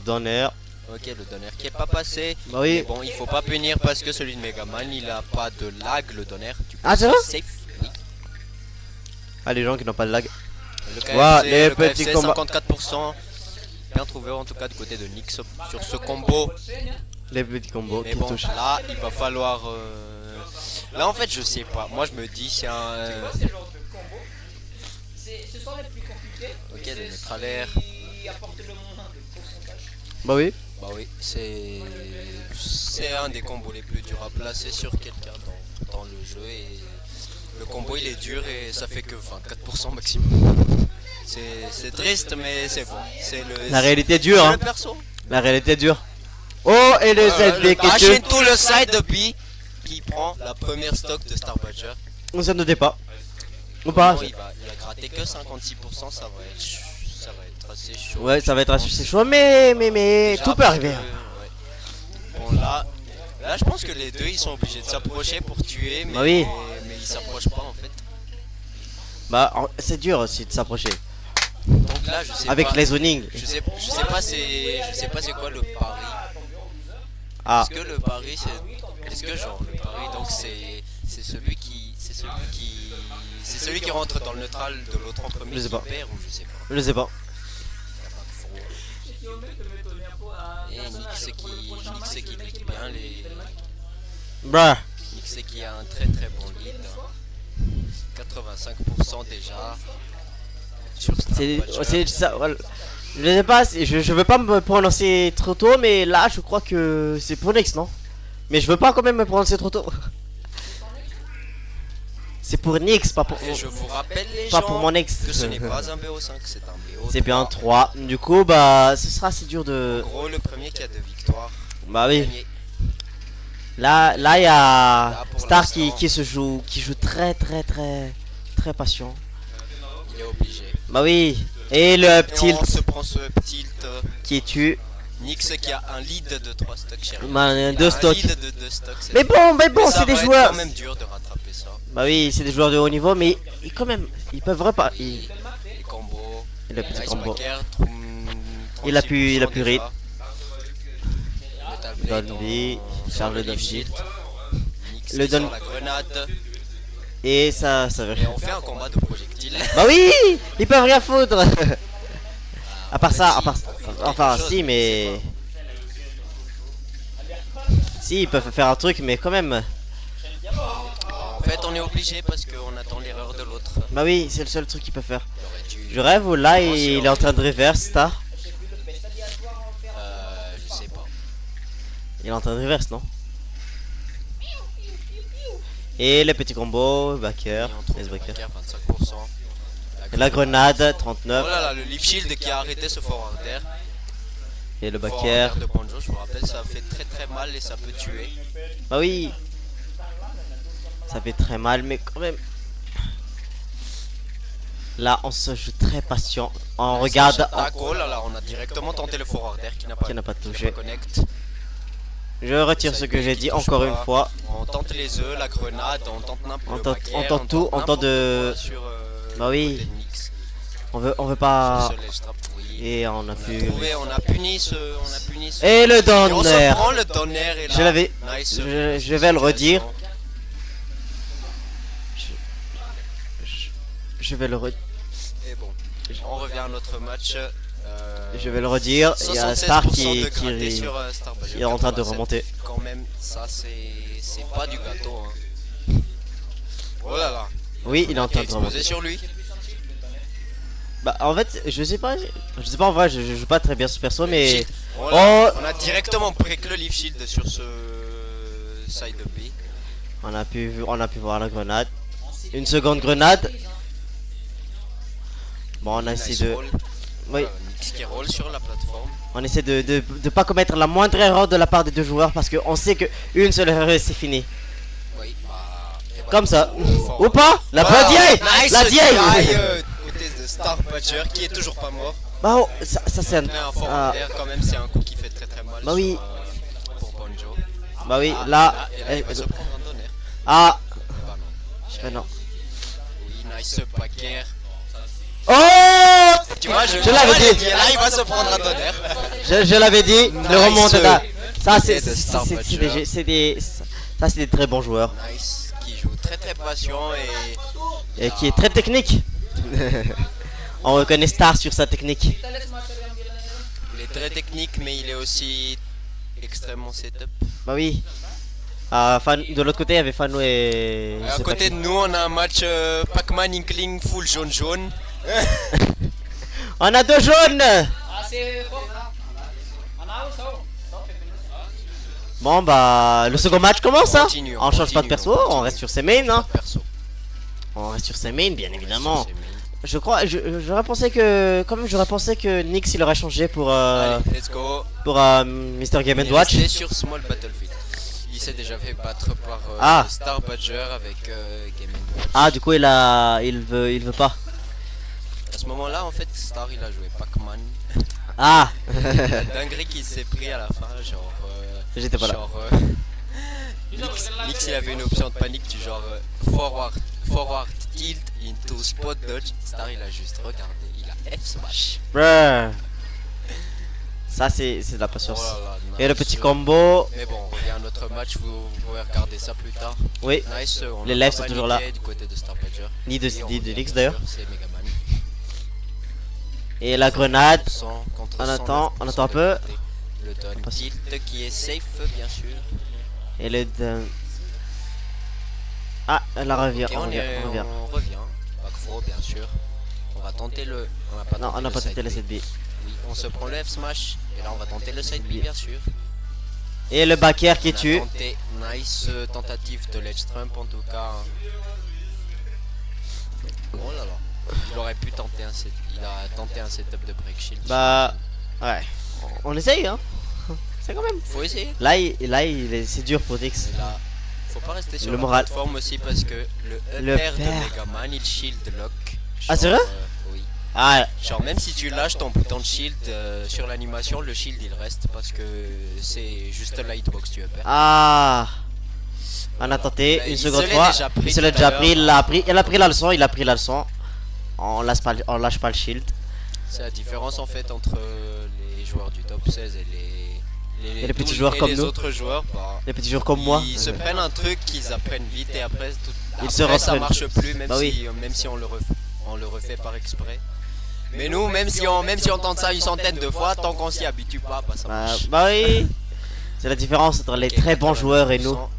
Donner. Ok, le donner qui est pas passé. Bah oui. Mais bon, il faut pas punir parce que celui de Megaman il a pas de lag, le donner. Ah, c'est vrai? Safe, oui. Ah, les gens qui n'ont pas de lag. Le KFC, Ouah, les le petits KFC, combats. 54%. Bien trouvé en tout cas du côté de Nyx sur ce combo. Les petits combos Mais qui bon, touchent. là il va falloir. Là en fait, je sais pas. Moi je me dis, c'est un. Ce sont les plus compliqués. Ok, de mettre à l'air. Qui apportent le moins de pourcentage. Bah oui. Bah oui, c'est un des combos les plus durs à placer sur quelqu'un dans le jeu et le combo il est dur et ça fait que 24% maximum. C'est triste mais c'est bon. C'est le. La réalité est dure, c'est hein. le perso. La réalité est dure. Oh, et le ZB qui Enchaîne tue. tout le side de B qui prend la première stock de Star Badger. On s'en doutait pas. Ou pas? Il va gratter que 56%, ça va être assez chaud. Ouais, ça va être assez chaud, mais Déjà, tout peut parce arriver. que, ouais. Bon là je pense que les deux ils sont obligés de s'approcher pour tuer, mais, Bah oui. mais ils s'approchent pas en fait. Bah, c'est dur aussi de s'approcher. Donc là je sais Avec pas. les zonings. Je sais pas c'est quoi le pari. Ah, Est-ce que le pari c'est. Est-ce que genre le pari donc c'est celui qui. C'est celui qui rentre dans le neutral de l'autre en premier Je sais qui pas. perd ou je sais pas. je sais pas. Et Nyx qui lit bien les. Bruh. Nyx qui a un très très bon lead. 85% déjà. Sur Star Badger. C'est ça. Voilà. Je sais pas, je veux pas me prononcer trop tôt, mais là je crois que c'est pour Nyx, non? Mais je veux pas quand même me prononcer trop tôt. C'est pour Nyx, pas pour. Et je vous rappelle les Pas gens pour mon ex. que ce n'est pas un BO5, c'est un BO3. C'est bien 3. Du coup, bah, ce sera assez dur de. En gros, le premier qui a 2 victoires. Bah oui. Gagné. Là, il y a Là, pour Star qui l'instant. joue très patient. Il est obligé. Bah oui. Et le Et petit on se prend ce tilt. qui tue. Nyx qui a un lead de 3 stocks, chérie. Bah, Il a deux un stocks. lead de 2 stocks. Mais bon, ça c'est des va être joueurs. quand même dur de rattraper ça. Bah oui, c'est des joueurs de haut niveau, mais quand même, ils peuvent pas. Les combos. Et le petit Nice combo. backer, Il a pu 36% read. déjà. Metal Blade Donby, en- Charles sur le Donby. Leaf Shield. Nyx Le qui sort Don- la grenade. Et ça veut. Et on fait un combat de projectiles. Bah oui, ils peuvent rien foutre. À part ça, enfin si, mais si ils peuvent faire un truc, mais quand même. En fait, on est obligé parce qu'on attend l'erreur de l'autre. Bah oui, c'est le seul truc qu'ils peuvent faire. Il aurait dû. Je rêve où là il est en train de reverse Star. Je sais pas. Il est en train de reverse, non? Et les petits combos, backer, Et on trouve les le backer. backer, 25%. La grenade, Oh 39. là là, le Leaf Shield qui a arrêté ce forward air. Et le Forward backer. air de Banjo, je vous rappelle, ça fait très très mal et ça peut tuer. Bah oui. Ça fait très mal, mais quand même. Là, on se joue très patient. On regarde. Oh là là, on a directement tenté le forward air qui n'a pas touché. connect. Je retire ce que j'ai dit encore une fois. On tente les œufs, la grenade, on tente n'importe On tente tout, on tente de. Bah oui. On veut pas. Et on a pu. On a puni ce. Et le Et on se donner. prend le donner et là. Je l'avais. Nice. Je vais le redire. Je vais le redire. Et bon, on revient à notre match. Je vais le redire. Il y a Star 76% qui de gratté sur Star Badger, est en train de 87. remonter. Quand même, ça c'est pas du gâteau. Hein. Oh là là. Oui, il est en Qui a train de explosé remonter. sur lui. Bah en fait, je sais pas en vrai, je joue pas très bien ce perso, mais Oh là, oh, on a directement break le Leaf Shield sur ce side B. on a pu voir la grenade. Une seconde grenade. Bon, on a essayé de. Roll. Oui, Nyx qui roll sur la plateforme. on essaie de pas commettre la moindre erreur de la part des deux joueurs parce qu'on sait que une seule erreur et c'est fini. Oui, bah, et voilà. Comme ça. Fort. Ou pas? La Voilà, vieille! nice La vieille! try, côté de Star Badger qui est toujours pas mort. Bah oh, ça c'est un. Mais un fort Ah, air quand même, c'est un coup qui fait très très mal. Bah oui. Pour Banjo. bah oui, là. Et là, il va se prendre un donner. Ah! Bah non. Je fais non. Oui, nice backer. Oh! Tu vois, je l'avais dit. Là, il va se prendre à tonnerre. Je l'avais dit, le remontada. Ça, Côté de Star Badger. c'est des très bons joueurs. Nice, qui joue très très patient Et qui est très technique. On reconnaît Star sur sa technique. Kita lihat semua yang bilang itu. il est très technique, mais il est aussi extrêmement setup. Bah oui. De l'autre côté, il y avait Fano et. À côté de nous, on a un match Pac-Man Inkling full jaune. On a 2 jaunes. Ah, si Fok. Mana tahu? Bon bah, le second match commence hein. Continue, On change pas de continue, perso, on on continue. reste sur ses mains hein. Perso. On reste sur ses mains bien évidemment. C'est main. Je crois, j'aurais pensé que, quand même j'aurais pensé que Nyx il aurait changé pour Allez, let's go. Mr Game Il est Watch. resté sur Small Battlefield. Il s'est déjà fait battre par Ah. Star Badger avec Game Watch. Ah du coup il veut pas. À ce moment-là, en fait, Star il a joué Pac-Man. Ah. La dinguerie qu'il s'est pris à la fin, genre. J'étais pas là. Genre, Nyx il avait une option de panique du genre forward tilt into spot dodge. Star il a juste regardé, il a F smash. Bruh. Ça c'est de la Oh patience. là là, nice. Et le petit combo. Mais bon, on revient à notre match, vous pouvez regarder ça plus tard. Oui. Nice, on Les a lives pas sont toujours là. paniqué du côté de Star Badger. Ni de Et on ni de revient, Nyx bien d'ailleurs. sûr, c'est Megaman. Et la grenade. 100 contre On 109% attend un de peu. côté. Le down Passe. tilt qui est safe, bien sûr. Et le Ah, elle revient, Ok, on revient. on revient. Backthrow, bien sûr. On va tenter le. On n'a pas Non, on n'a pas tenté le side 7B. B. Oui, on se prend le F smash. Et là, on va tenter le side B, B. bien sûr. Et le backer qui On a tue. tenté, nice tentative de ledge trump en tout cas. Oh là là. Il aurait pu tenter il a tenté un setup de break shield. Bah, ouais. On essaye hein. C'est quand même. Faut essayer. C'est dur pour Nyx. Et là, faut pas rester sur Le la moral. plateforme aussi parce que le Le père de père. Megaman il shield lock. Ah, Genre, c'est vrai oui. Ah, Genre même si tu lâches ton bouton de shield sur l'animation, le shield il reste parce que c'est juste la hitbox tu veux perdre. ah. On a tenté Bah, une il seconde se l'est fois. déjà pris Il se l'a tout déjà à pris, l'heure. il a pris la leçon, On lâche pas le shield. C'est la différence en fait entre les joueurs du top 16 et Et les petits joueurs et comme les nous. autres joueurs. Bah, Les petits joueurs comme moi. ils se prennent un truc qu'ils apprennent vite et après, Ils se après ça reprennent. marche plus même, Bah même si on le refait par exprès. Mais nous, même si on tente ça une centaine de fois, tant qu'on s'y habitue pas, bah ça marche. Bah oui. C'est la différence entre les Ok, très bons joueurs et nous. 80%.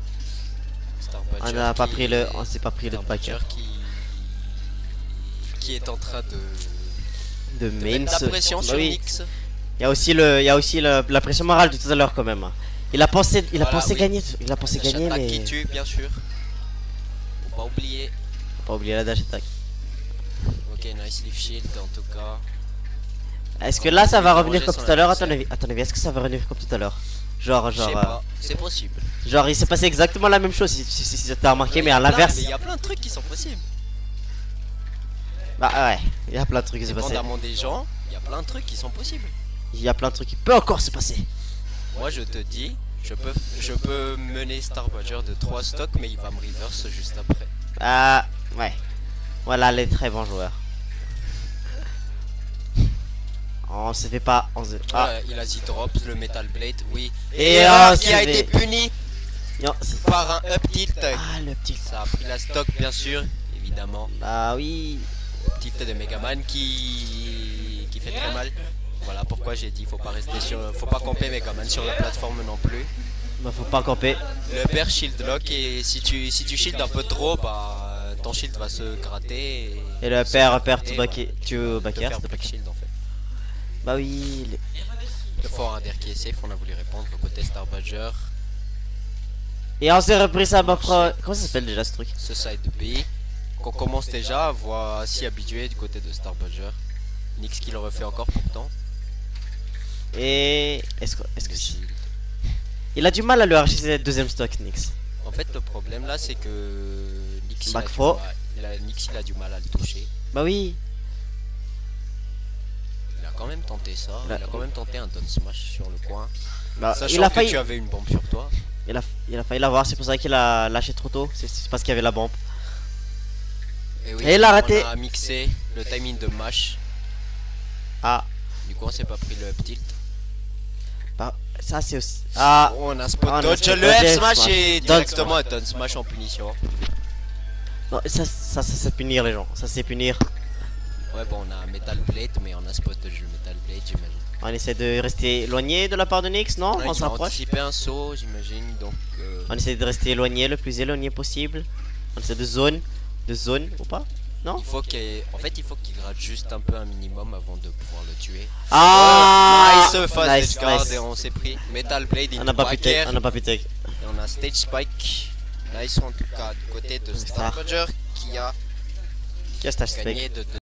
Star On Badger n'a pas qui- pris on s'est pas pris le Star backer Badger qui est en train de de main. mettre la pression Bah sur oui. Nyx. Il y a aussi la pression morale de tout à l'heure quand même. Il a pensé Voilà, oui. gagner, il a pensé Dash gagner attack mais qui tue, bien sûr. Faut pas oublier. faut pas oublier la dash attack. Ok, nice leaf shield en tout cas. Est-ce que là ça va Il revenir mangeait comme son tout à l'heure adversaire. à ton avis, est-ce que ça va revenir comme tout à l'heure? Genre Je sais pas, c'est possible. genre il s'est passé exactement la même chose si t'as remarqué mais à l'inverse. Il y a plein de trucs qui sont possibles. Bah ouais, il y a plein de trucs qui se passent. Dépendamment des gens, il y a plein de trucs qui sont possibles. Il y a plein de trucs qui peuvent encore se passer. Moi je te dis, je peux mener Star Badger de 3 stocks mais il va me reverse juste après. Ah ouais. Voilà les très bons joueurs. On se fait pas. Ah. Il a Z-Drop, le Metal Blade, oui. Et qui a c'est- été puni Non, par un up tilt. ah le petit. Ça a pris la stock bien sûr, évidemment. Bah oui. Tilt de Megaman qui fait très mal. Voilà pourquoi j'ai dit faut pas camper Megaman sur la plateforme non plus. Bah faut pas camper. Le père shield lock et si tu shield un peu trop, bah ton shield va se gratter. Et le se père faire tu péter, backer, tu te backer, faire c'est break backer. shield en fait. Bah oui. Le forward air qui est safe, on a voulu répondre le côté Star Badger. Et on s'est repris ça comment ça s'appelle déjà ce truc? Ce side B qu'on commence déjà à voir s'y habituer du côté de Star Badger. Nyx qui le refait encore pourtant. Et est-ce que Le shield. il a du mal à lui arracher cette deuxième stock Nyx? En fait le problème là c'est que Nyx il a du Backfro. mal- Nyx, il a du mal à le toucher. Bah oui. Il a quand même tenté ça, Là- il a quand même tenté un down smash sur le coin. Bah, Sachant il a que failli. tu avais une bombe sur toi. Il a failli l'avoir, c'est pour ça qu'il a lâché trop tôt. C'est parce qu'il y avait la bombe. Et, oui, Et il a raté. On a mixé le timing de mash. Ah, Du coup, on s'est pas pris le up tilt. bah, ça c'est aussi. Ah, On a spot Ah, on a dodge. spot Le dodge, F smash smash. et Down directement un down smash en punition. non, ça c'est punir les gens. Ça c'est punir. Ouais, bon, on a metal plate, mais on a spot dodge le metal plate, j'imagine. On essaie de rester éloigné de la part de Nyx, non? Ouais, On il va s'approche. anticiper un saut, j'imagine, donc. On essaie de rester éloigné, le plus éloigné possible. On essaie de zone ou pas? Non? Il faut en fait, il faut qu'il gratte juste un peu un minimum avant de pouvoir le tuer. Ah, Nice phase nice, d'escard nice. et on s'est pris Metal Blade On into n'a pas pu take, backer. on n'a pas pu take. Et on a Stage Spike. Nice en tout cas du côté de Star Roger qui a Qui a stage spec? gagné de